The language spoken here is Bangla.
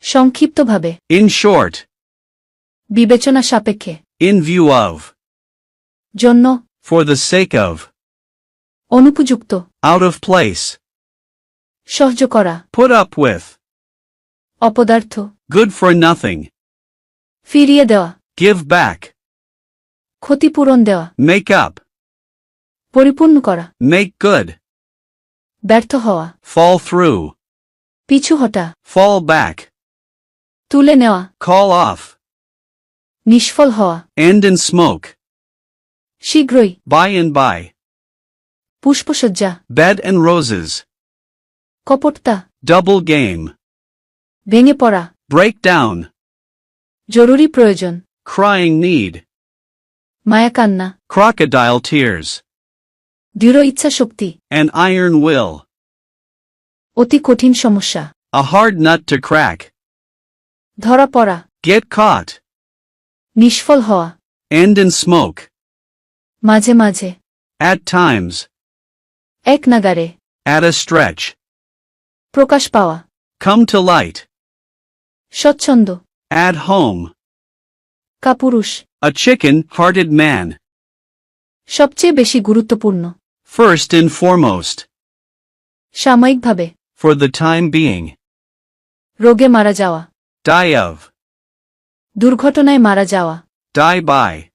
সংক্ষিপ্তভাবে। In short. বিবেচনা সাপেক্ষে। In view of. জন্য। For the sake of. অনুপযুক্ত। Out of place. সহ্য করা। Put up with. অপদার্থ। Good for nothing. ফিরিয়ে দেওয়া। Give back. ক্ষতিপূরণ দেওয়া। Make up. পরিপূর্ণ করা। Make good. ব্যর্থ হওয়া। Fall through. পিছু হটা। Fall back. তুলে নেওয়া। Call off. নিষ্ফল হওয়া। End in smoke. শীঘ্রই। By and by. পুষ্পসজ্জা। Bed and roses. কপটতা। Double game. ভেঙে পড়া। Break down. জরুরি প্রয়োজন। Crying need. মায়াকান্না। Crocodile tears. দৃঢ় ইচ্ছাশক্তি। An iron will. অতি কঠিন সমস্যা। A hard nut to crack. ধরা পড়া। Get caught. নিষ্ফল হওয়া। End in smoke. মাঝে মাঝে। At times. এক নাগারে। At a stretch. প্রকাশ পাওয়া। Come to light. স্বচ্ছন্দ। At home. Kapurush. A chicken-hearted man. সবচেয়ে বেশি গুরুত্বপূর্ণ। First and foremost. সাময়িকভাবে। For the time being. রোগে মারা যাওয়া। Die of. দুর্ঘটনায় মারা যাওয়া। Die by.